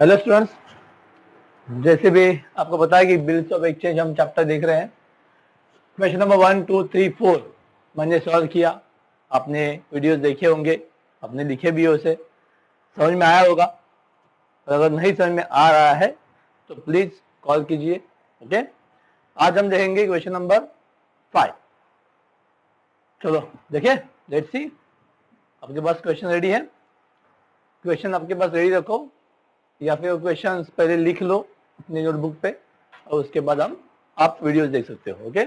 Hello students, जैसे भी आपको पता है कि बिल्स ऑफ एक्सचेंज हम चैप्टर देख रहे हैं। क्वेश्चन नंबर 1, 2, 3, 4 मैंने सॉल्व किया। आपने वीडियोस देखे होंगे, आपने लिखे भी हो, उसे समझ में आया होगा। और अगर नहीं समझ में आ रहा है तो प्लीज कॉल कीजिए। ओके, आज हम देखेंगे क्वेश्चन नंबर 5। चलो देखिए, लेट्स सी। आपके पास क्वेश्चन रेडी है? क्वेश्चन आपके पास रेडी रखो, या फिर क्वेश्चंस पहले लिख लो अपनी नोटबुक पे और उसके बाद आप वीडियोस देख सकते हो। Okay.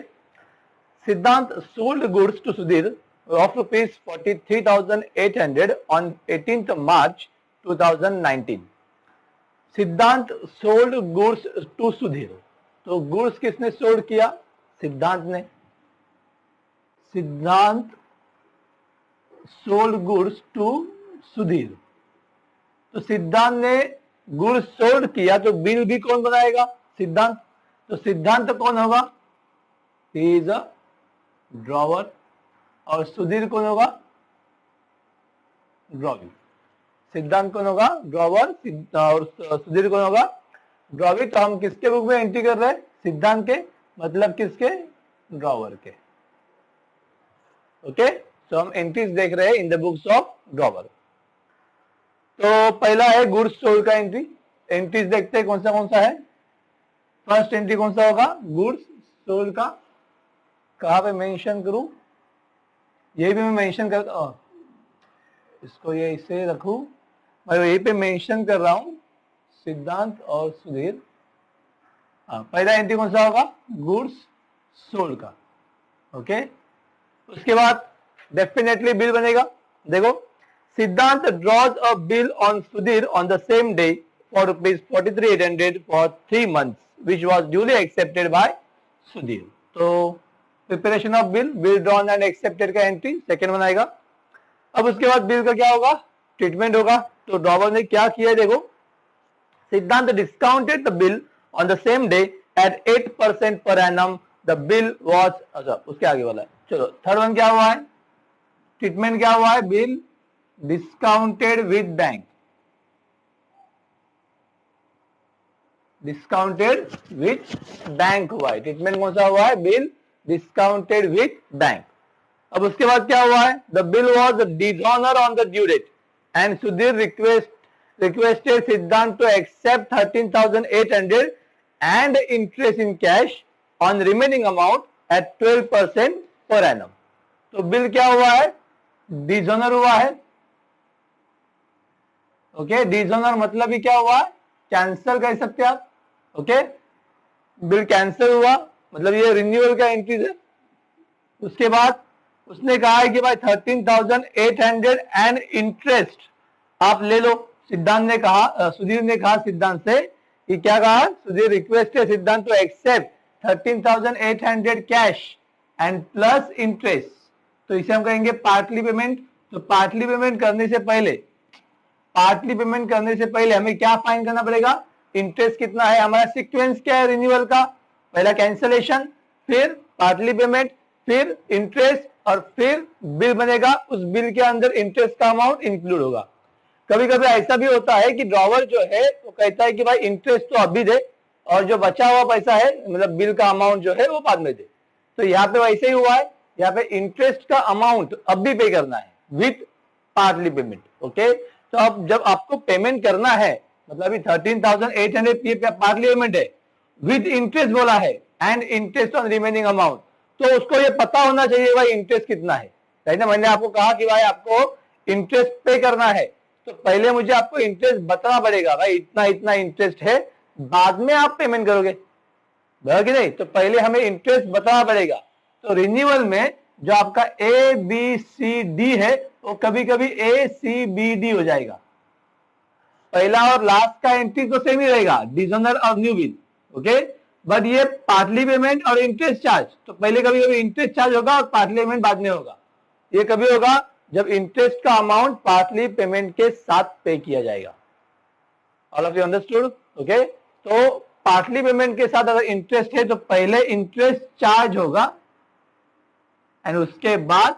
Siddhant sold goods to Sudhir of ₹43,800 on 18th March 2019। सिद्धांत सोल्ड गुड्स टू सुधीर, तो गुड्स किसने सोल्ड किया? सिद्धांत ने। सिद्धांत सोल्ड गुड्स टू सुधीर, तो सिद्धांत ने गुड्स सोल्ड किया तो बिल भी कौन बनाएगा? सिद्धांत। तो सिद्धांत कौन होगा? He is a drawer. और सुधीर कौन होगा? ड्रॉवी। सिद्धांत कौन होगा? ड्रॉवर। और सुधीर कौन होगा? ड्रॉवी। तो हम किसके बुक में एंट्री कर रहे हैं? सिद्धांत के, मतलब किसके? ड्रॉवर के। ओके, तो हम एंट्रीज देख रहे हैं इन द बुक्स ऑफ ड्रॉवर। तो पहला है गुड्स सोल्ड का एंट्री। एंट्रीज देखते हैं कौन सा है। फर्स्ट एंट्री कौन सा होगा? गुड्स सोल्ड का। कहां पे मेंशन करूं? यही भी मैं मेंशन कर, इसको ये इसे रखूं, मैं यही पे मेंशन कर रहा हूं, सिद्धांत और सुधीर। पहला एंट्री कौन सा होगा? गुड्स सोल्ड का। ओके, उसके बाद डेफिनेटली बिल बनेगा। देखो, सिद्धांत draws a bill on Sudhir on the same day for ₹43,800 for 3 months, which was duly accepted by Sudhir. तो preparation of bill, bill drawn and accepted का एंट्री सेकेंड बनाएगा। अब उसके बाद बिल का क्या होगा? ट्रीटमेंट होगा। तो ड्रॉवर ने क्या किया? देखो, सिद्धांत discounted the bill on the same day at 8% per annum। The bill was, अच्छा उसके आगे वाला है। चलो थर्ड वन क्या हुआ है? ट्रीटमेंट क्या हुआ है? Bill discounted with bank. Discounted with bank हुआ है। ट्रीटमेंट कौन सा हुआ है? Bill discounted with bank. अब उसके बाद क्या हुआ है? The bill was dishonour on the due date and Sudhir requested Siddhant to accept 13,800 and interest in cash on remaining amount at 12% per annum. तो बिल क्या हुआ है? डिसऑनर हुआ है। ओके, डिसऑनर मतलब ही क्या हुआ? कैंसल कह सकते आप। ओके, बिल कैंसिल हुआ, मतलब ये रिन्यूअल का एंट्रीज है। उसके बाद उसने कहा है कि भाई 13,800 एंड इंटरेस्ट आप ले लो। सिद्धांत ने कहा, सुधीर ने कहा सिद्धांत से कि क्या कहा? सुधीर रिक्वेस्ट है Siddhant to accept 13,800 cash and plus interest. तो इसे हम कहेंगे पार्टली पेमेंट। तो पार्टली पेमेंट करने से पहले हमें क्या फाइंड करना पड़ेगा? इंटरेस्ट कितना है। हमारा सीक्वेंस क्या है रिन्यूअल का? पहला कैंसलेशन, फिर पार्टली पेमेंट, फिर इंटरेस्ट और फिर बिल बनेगा। उस बिल के अंदर इंटरेस्ट का अमाउंट इंक्लूड होगा। कभी कभी ऐसा भी होता है कि ड्रॉवर जो है वो कहता है कि भाई इंटरेस्ट तो अभी दे और जो बचा हुआ पैसा है, मतलब बिल का अमाउंट जो है वो बाद में दे। तो यहाँ पे वैसे ही हुआ है। यहाँ पे इंटरेस्ट का अमाउंट अभी पे करना है विथ पार्टली पेमेंट। ओके, तो अब जब आपको पेमेंट करना है, मतलब अभी 13,800 पार्टली पेमेंट है, विद इंटरेस्ट बोला है and interest on remaining amount, तो उसको ये पता होना चाहिए भाई इंटरेस्ट कितना है। ना मैंने आपको कहा कि भाई आपको इंटरेस्ट पे करना है, तो पहले मुझे आपको इंटरेस्ट बताना पड़ेगा, भाई इतना इतना इंटरेस्ट है, बाद में आप पेमेंट करोगे, बराबर कि नहीं? तो पहले हमें इंटरेस्ट बताना पड़ेगा। तो रिन्यूअल में जो आपका ए बी सी डी है वो कभी कभी ए सी बी डी हो जाएगा। पहला और लास्ट का एंट्री तो सेम ही रहेगा, डिसऑनर और न्यू बिल। ओके, बट ये पार्टली पेमेंट और इंटरेस्ट चार्ज, तो पहले कभी कभी इंटरेस्ट चार्ज होगा और पार्टली पेमेंट बाद में होगा। ये कभी होगा जब इंटरेस्ट का अमाउंट पार्टली पेमेंट के साथ पे किया जाएगा। All of you understood? Okay, तो पार्टली पेमेंट के साथ अगर इंटरेस्ट है तो पहले इंटरेस्ट चार्ज होगा एंड उसके बाद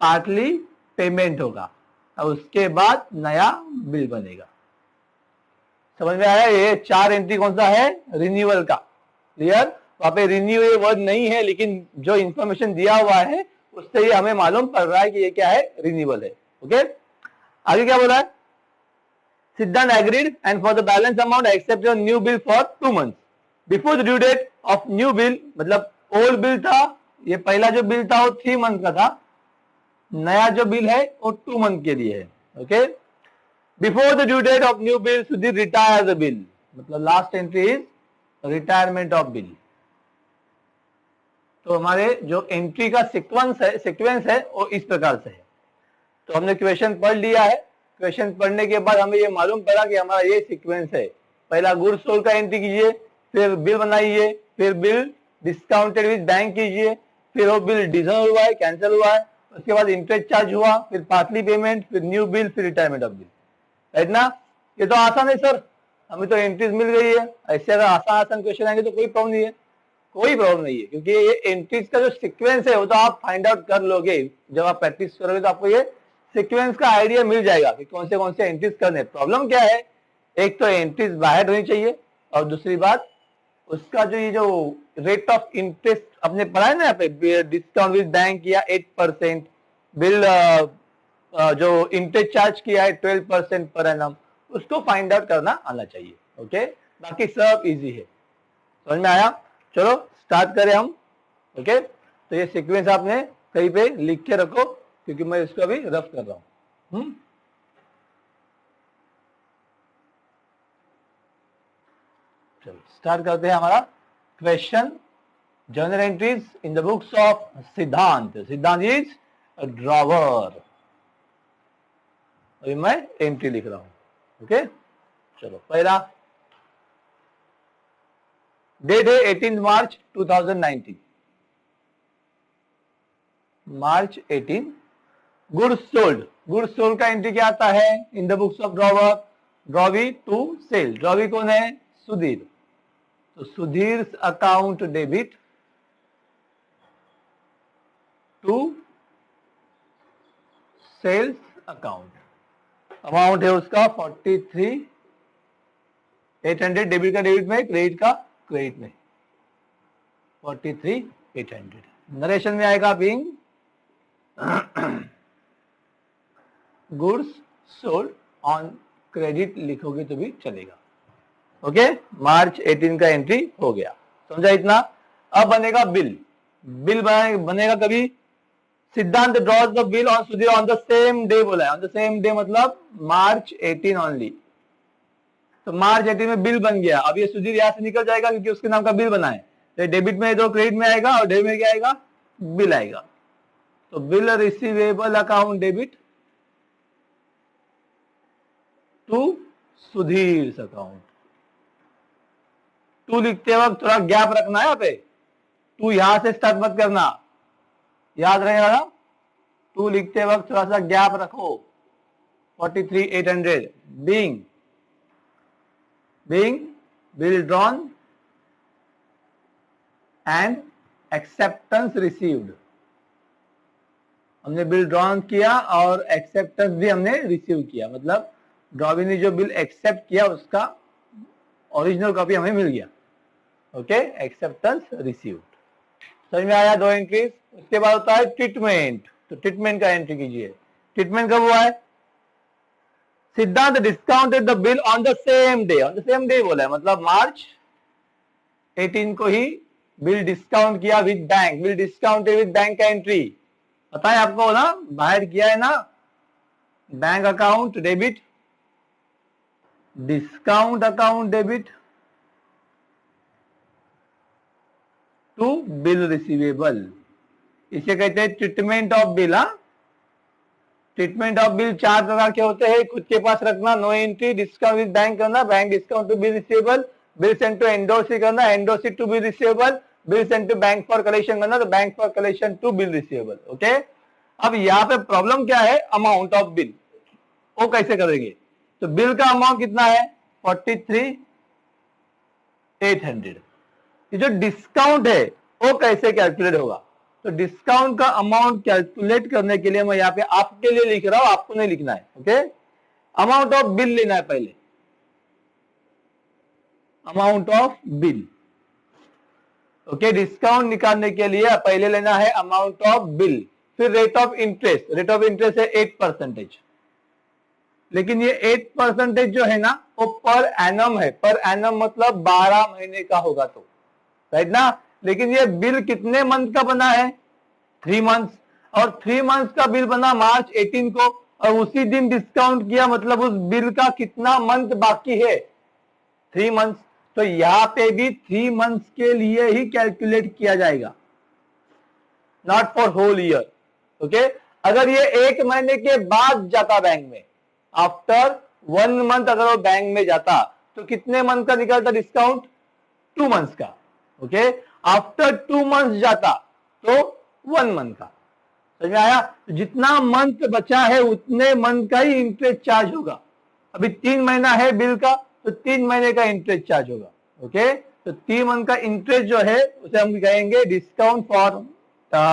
पार्टली पेमेंट होगा और उसके बाद नया बिल बनेगा। समझ में आया? ये 4 एंट्री कौन सा है? रिन्यूअल का। क्लियर? वहां पे रिन्यू ये वर्ड नहीं है, लेकिन जो इंफॉर्मेशन दिया हुआ है उससे ये हमें मालूम पड़ रहा है कि ये क्या है? रिन्यूअल है। ओके, आगे क्या बोला है? Siddhant agreed and for the balance amount accept your new bill for 2 months before the due date of new bill. मतलब ओल्ड बिल था, ये पहला जो बिल था वो 3 month का था, नया जो बिल है वो 2 month के लिए है। Okay, before the due date of new bill Sudhir retire the bill. मतलब last entry is retirement of bill. तो हमारे जो एंट्री का सीक्वेंस है वो इस प्रकार से है। तो हमने क्वेश्चन पढ़ लिया है। क्वेश्चन पढ़ने के बाद हमें ये मालूम पड़ा कि हमारा ये सीक्वेंस है। पहला गुड्स सोल्ड का एंट्री कीजिए, फिर बिल बनाइए, फिर बिल डिस्काउंटेड विद बैंक कीजिए, फिर वो बिल डिसऑनर हुआ है, कैंसिल हुआ है, उसके बाद इंटरेस्ट चार्ज हुआ, फिर पार्टली पेमेंट, फिर न्यू बिल, फिर रिटायरमेंट ऑफ बिल। राइट ना? ये तो आसान है सर, हमें तो एंट्रीज मिल गई है। ऐसे अगर आसान क्वेश्चन आएंगे तो कोई प्रॉब्लम नहीं है, कोई प्रॉब्लम नहीं है, क्योंकि ये एंट्रीज का जो सीक्वेंस है वो तो आप फाइंड आउट कर लोगे। जब आप प्रैक्टिस करोगे तो आपको ये सीक्वेंस का आइडिया मिल जाएगा कि कौन से एंट्रीज करने। प्रॉब्लम क्या है? एक तो एंट्रीज बाहर होनी चाहिए, और दूसरी बात उसका जो ये जो रेट ऑफ इंटरेस्ट अपने पढ़ा है ना यहाँ पे, डिस्काउंट विद बैंक किया 8%, बिल जो इंटरेस्ट चार्ज किया है 12% पर एनम, उसको फाइंड आउट करना आना चाहिए। ओके, बाकी सब इजी है। समझ में आया? चलो स्टार्ट करें हम। ओके, तो ये सीक्वेंस आपने कहीं पे लिख के रखो, क्योंकि मैं इसको अभी रफ कर रहा हूं। चलो स्टार्ट करते हैं हमारा question. Journal entries in the books of सिद्धांत। सिद्धांत इज अ ड्रॉवर। अभी मैं एंट्री लिख रहा हूं। ओके, चलो पहला डेट है 18 March 2019। March 18। Goods sold. Goods sold का एंट्री क्या आता है in the books of drawer? Drawee to sale. Drawee कौन है? सुधीर। तो Sudhir account debit to sales account. Amount है उसका 43,800। डेबिट का डेबिट में, क्रेडिट का क्रेडिट में। 43,800। नरेशन में आएगा Bing goods sold on credit लिखोगे तो भी चलेगा। ओके, मार्च 18 का एंट्री हो गया। समझा इतना? अब बनेगा बिल। बिल बनेगा कभी? सिद्धांत drawers the bill on Sudhir on the same day बोला है। ऑन द सेम डे मतलब मार्च 18 ओनली। तो मार्च 18 में बिल बन गया। अब ये सुधीर यहां से निकल जाएगा क्योंकि उसके नाम का बिल बना है। तो डेबिट में तो क्रेडिट में आएगा, और डेबिट में क्या आएगा? बिल आएगा। तो bill receivable account debit to Sudhir account. To लिखते वक्त थोड़ा गैप रखना है यहाँ पे। टू यहां से स्टार्ट मत करना, याद रहेगा ना? टू लिखते वक्त थोड़ा सा गैप रखो। 43,800 being bill drawn and acceptance received. हमने बिल ड्रॉन किया और एक्सेप्टेंस भी हमने रिसीव किया। मतलब ड्रॉवी ने जो बिल एक्सेप्ट किया उसका ओरिजिनल कॉपी हमें मिल गया। Okay, acceptance received. समझ में आया? 2 एंट्रीज। उसके बाद होता है ट्रीटमेंट। तो ट्रीटमेंट का एंट्री कीजिए। ट्रीटमेंट कब हुआ है? Siddhant discounted the bill on the same day. On the same day बोला है, मतलब मार्च 18 को ही बिल डिस्काउंट किया with bank. Bill discounted with bank का एंट्री पता है आपको ना? बाहर किया है ना? Bank account debit, discount account debit to bill receivable. इसे कहते हैं treatment of bill. Treatment of bill 4 प्रकार के होते हैं, खुद के पास रखना। No entry, discount with bank करना, bank discount to bill receivable, bill send to endorsee करना, endorsee to bill receivable, bill send to bank for collection करना, तो bank for collection to bill receivable. Okay, अब यहाँ पे problem क्या है? Amount of bill. वो कैसे करेंगे? तो बिल का अमाउंट कितना है? 43,800। ये जो डिस्काउंट है वो कैसे कैलकुलेट होगा? तो डिस्काउंट का अमाउंट कैलकुलेट करने के लिए मैं यहाँ पे आपके लिए लिख रहा हूं, आपको नहीं लिखना है। ओके, अमाउंट ऑफ बिल लेना है पहले। Amount of bill. Okay, discount निकालने के लिए पहले लेना है अमाउंट ऑफ बिल, फिर rate of interest. Rate of interest है 8%, लेकिन ये 8% जो है ना वो पर एनम है। पर एनम मतलब 12 महीने का होगा, तो राइट ना। लेकिन ये बिल कितने मंथ का बना है? 3 मंथ्स, और 3 मंथ्स का बिल बना मार्च 18 को, और उसी दिन डिस्काउंट किया, मतलब उस बिल का कितना मंथ बाकी है? 3 मंथ्स। तो यहां पे भी 3 मंथ्स के लिए ही कैलकुलेट किया जाएगा, not for whole year. Okay, अगर ये 1 महीने के बाद जाता बैंक में, आफ्टर 1 मंथ अगर वो बैंक में जाता, तो कितने मंथ का निकलता डिस्काउंट? 2 मंथ्स का। ओके, आफ्टर 2 मंथ्स जाता तो 1 मंथ का। समझ में आया? जितना मंथ बचा है उतने मंथ का ही इंटरेस्ट चार्ज होगा। अभी 3 महीना है बिल का, तो 3 महीने का इंटरेस्ट चार्ज होगा। ओके, तो 3 मंथ का इंटरेस्ट जो है उसे हम कहेंगे डिस्काउंट फॉर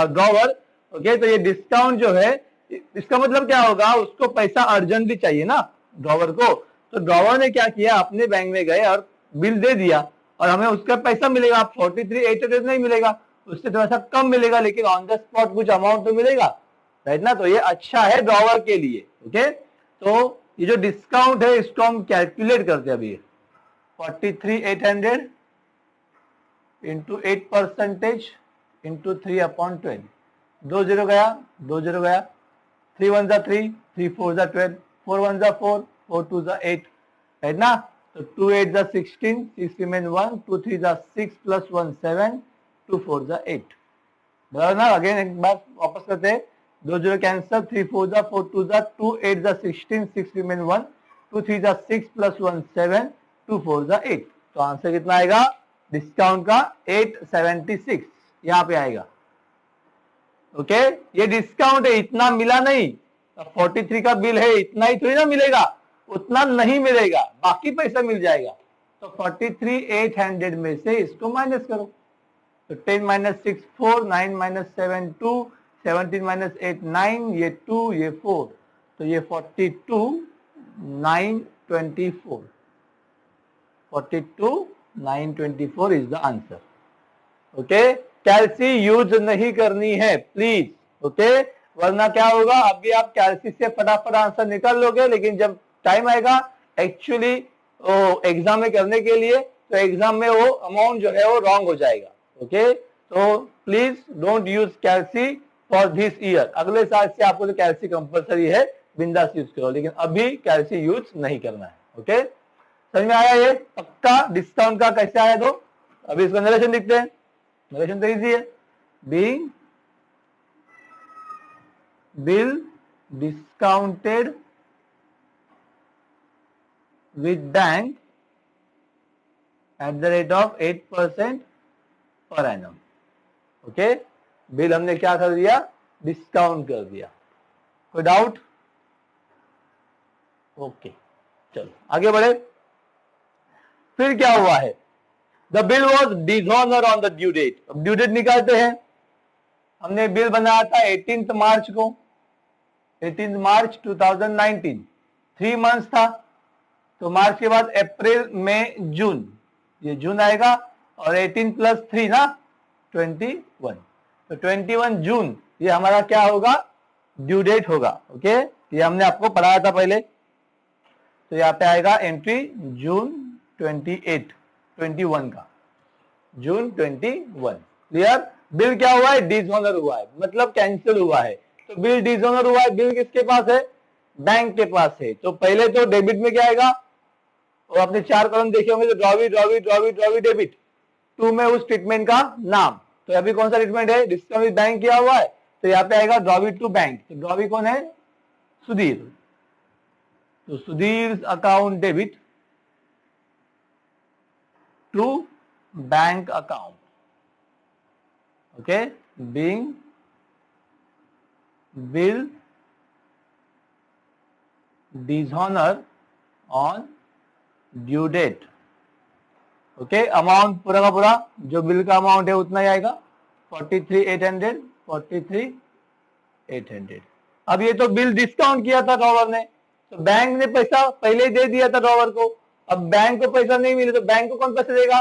ड्रॉवर। ओके, तो ये डिस्काउंट जो है, इसका मतलब क्या होगा? उसको पैसा अर्जेंटली चाहिए ना ड्रॉवर को, तो ड्रॉवर ने क्या किया, अपने बैंक में गए और बिल दे दिया, और हमें उसका पैसा मिलेगा। 43,800 नहीं मिलेगा, उससे थोड़ा सा कम मिलेगा, लेकिन ऑन द स्पॉट कुछ अमाउंट तो मिलेगा, राइट ना। तो ये अच्छा है ड्रॉवर के लिए। ओके, तो ये जो डिस्काउंट है इसको हम कैलकुलेट करते हैं अभी। 43,800 इंटू 8% इंटू 3/12। 2 जीरो गया, 2 जीरो गया, 3 1 3, 3 4 12, 4 1 4, 4 2 8, राइट ना। तो 2 8 16, 6 रिमेन 1, 2 3 6 प्लस 1 7, 2 4 8, बराबर ना। अगेन एक बार वापस करते हैं, 2 जीरो कैंसिल, 3 4 4 2 2 8 16, 6 रिमेन 1, 2 3 6 प्लस 1 7, 2 4 8। तो आंसर कितना आएगा डिस्काउंट का? 876 यहां पे आएगा। ओके, ये डिस्काउंट है, इतना मिला नहीं। 43 का बिल है, इतना ही थोड़ी ना मिलेगा, उतना नहीं मिलेगा, बाकी पैसा मिल जाएगा। तो 43,800 में से इसको माइनस करो, तो 10 माइनस 6 4, 9 माइनस 7 2, 17 माइनस 8 9, ये 2, ये 4, तो ये 42,924। 42,924 is the answer. Okay, calci use नहीं करनी है प्लीज। ओके, वरना क्या होगा, अभी आप कैल्सी से फटाफट आंसर निकाल लोगे, लेकिन जब टाइम आएगा एक्चुअली एग्जाम में करने के लिए, तो एग्जाम में वो अमाउंट जो है वो रॉन्ग हो जाएगा। ओके, तो please don't use calci for this year. अगले साल से आपको तो कैल्सी कंपलसरी है, बिंदास यूज करो, लेकिन अभी कैल्सी यूज नहीं करना है। ओके, समझ में आया? ये पक्का डिस्काउंट का कैसे आया? तो अभी इसका नरेशन दिखते हैं। नरेशन तो इजी है। Being bill discounted with bank at the rate of 8% per annum. Okay, bill हमने क्या कर दिया? डिस्काउंट कर दिया। कोई डाउट? ओके, चलो आगे बढ़े। फिर क्या हुआ है? The bill was dishonour on the due date. अब ड्यू डेट निकालते हैं। हमने बिल बनाया था 18 मार्च को, 18 मार्च 2019, 3 मंथ्स था। तो मार्च के बाद अप्रैल मई जून, ये जून आएगा, और 18 प्लस 3 ना 21, तो 21 जून ये हमारा क्या होगा? ड्यू डेट होगा। ओके, ये हमने आपको पढ़ाया था पहले। तो यहाँ पे आएगा एंट्री जून 21 का, जून 21। क्लियर? बिल क्या हुआ है? डिसऑनर हुआ है, मतलब कैंसिल हुआ है। तो बिल डिसऑनर हुआ है, बिल किसके पास है? बैंक के पास है। तो पहले तो डेबिट में क्या आएगा? और आपने 4 कॉलम देखे होंगे, तो drawee drawee drawee drawee debit. 2 में उस ट्रीटमेंट का नाम। तो अभी कौन सा ट्रीटमेंट है? डिस्काउंट विद बैंक किया हुआ है, तो यहाँ पे आएगा ड्रॉवी टू बैंक। तो ड्रॉवी कौन है? सुधीर। तो Sudhir account debit to bank account. Okay, being bill dishonour on due date. Okay, amount पूरा का पूरा जो बिल का अमाउंट है उतना ही आएगा, 43,800, 43,800। अब ये तो बिल डिस्काउंट किया था ड्रॉवर ने, तो बैंक ने पैसा पहले ही दे दिया था ड्रॉवर को। अब बैंक को पैसा नहीं मिले तो बैंक को कौन पैसे देगा?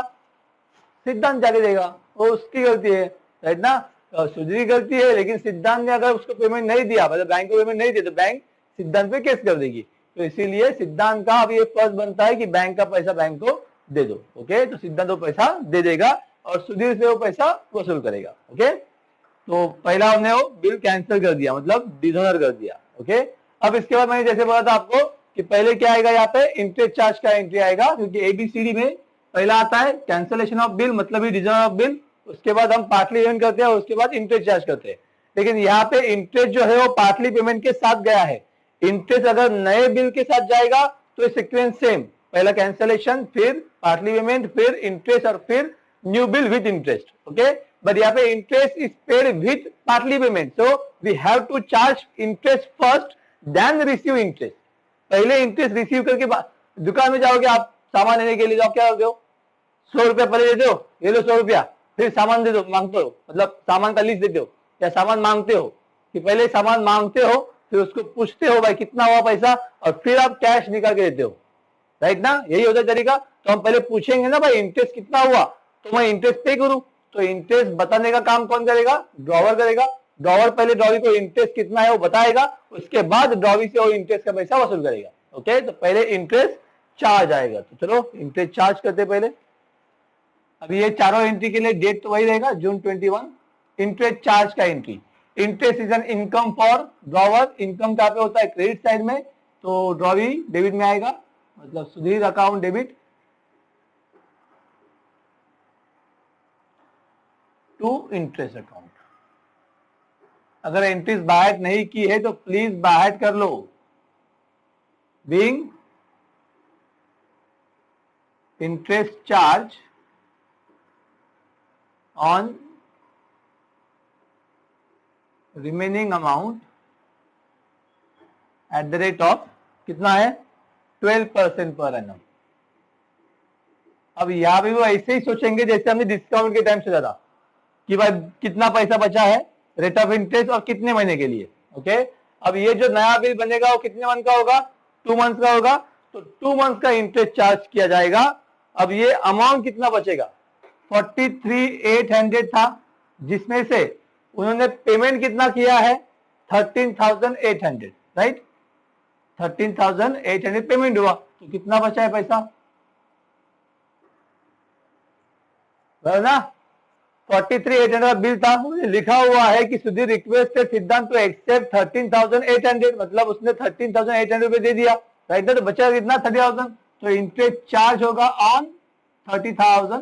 सिद्धांत जाके देगा, वो उसकी गलती है, राइट ना? सुधीर की गलती है, लेकिन सिद्धांत ने अगर उसको पेमेंट नहीं दिया, मतलब बैंक को पेमेंट नहीं दिया, तो बैंक सिद्धांत पे केस कर देगी। तो इसीलिए सिद्धांत का अब ये फर्ज बनता है कि बैंक का पैसा बैंक को दे दो। ओके, तो सिद्धांत वो पैसा दे देगा और सुधीर से वो पैसा वसूल करेगा। ओके, तो पहला हमने वो बिल कैंसिल कर दिया, मतलब डिसऑनर कर दिया। ओके, अब इसके बाद मैंने जैसे बोला था आपको कि पहले क्या आएगा, यहाँ पे इंटरेस्ट चार्ज का एंट्री आएगा, क्योंकि एबीसीडी में पहला आता है कैंसिलेशन ऑफ बिल, मतलब ही डिसऑनर ऑफ बिल, उसके बाद हम पार्टली पेमेंट करते हैं, उसके बाद इंटरेस्ट चार्ज करते हैं। लेकिन यहाँ पे इंटरेस्ट जो है वो पार्टली पेमेंट के साथ गया है। इंटरेस्ट अगर नए बिल के साथ जाएगा तो सीक्वेंस सेम, पहला कैंसिलेशन, फिर पार्टली पेमेंट, फिर इंटरेस्ट और फिर new bill with interest. Okay, but यहाँ पे interest is paid with partly payment, so we have to charge interest first then receive interest. पहले इंटरेस्ट रिसीव करके दुकान में जाओगे आप सामान लेने के लिए, जाओ क्या करते हो, 100 रुपया पहले देते हो, ये लो 100 रुपया, फिर सामान दे दो, मांगते हो, मतलब सामान का लिस्ट देते हो या सामान मांगते हो, कि पहले सामान मांगते हो, फिर उसको पूछते हो भाई कितना हुआ पैसा, और फिर आप कैश निकाल के देते हो, राइट ना? यही होता है तरीका। तो हम पहले पूछेंगे ना भाई इंटरेस्ट कितना हुआ, तो मैं इंटरेस्ट पे करूं, तो इंटरेस्ट बताने का काम कौन करेगा? ड्रॉवर करेगा। ड्रॉवर पहले ड्रॉवी को इंटरेस्ट कितना है वो बताएगा, उसके बाद ड्रॉवी से वो इंटरेस्ट का पैसा वसूल करेगा। ओके, तो पहले इंटरेस्ट चार्ज आएगा, तो चलो इंटरेस्ट चार्ज करते पहले। अभी ये चारों एंट्री के लिए डेट तो वही रहेगा, जून 21। इंटरेस्ट चार्ज का entry, interest is an income for drawer, income कहाँ पे होता है? क्रेडिट साइड में, तो ड्रॉवी डेबिट में आएगा, मतलब Sudhir account debit to interest account. अगर एंट्रीज बाहर नहीं की है तो प्लीज बाहर कर लो। Being interest charge on remaining amount at the rate of कितना है? 12% पर एनम। अब यहां भी वो ऐसे ही सोचेंगे जैसे हमने डिस्काउंट के टाइम सोचा था कि भाई कितना पैसा बचा है, रेट ऑफ इंटरेस्ट और कितने महीने के लिए। ओके, अब ये जो नया बिल बनेगा वो कितने मंथ का होगा? 2 मंथ का होगा, तो 2 मंथ का इंटरेस्ट चार्ज किया जाएगा। अब ये अमाउंट कितना बचेगा? 43,800 था, जिसमें से उन्होंने पेमेंट कितना किया है? 13,800, राइट? 13,800 पेमेंट हुआ, तो कितना बचा है पैसा? ना 43,800 बिल था, लिखा हुआ है कि Sudhir requested Siddhant to accept 13,800, मतलब उसने 13,800 रुपए दे दिया, राइट ना? तो बचा कितना? 30,000, तो इंटरेस्ट चार्ज होगा ऑन 30,000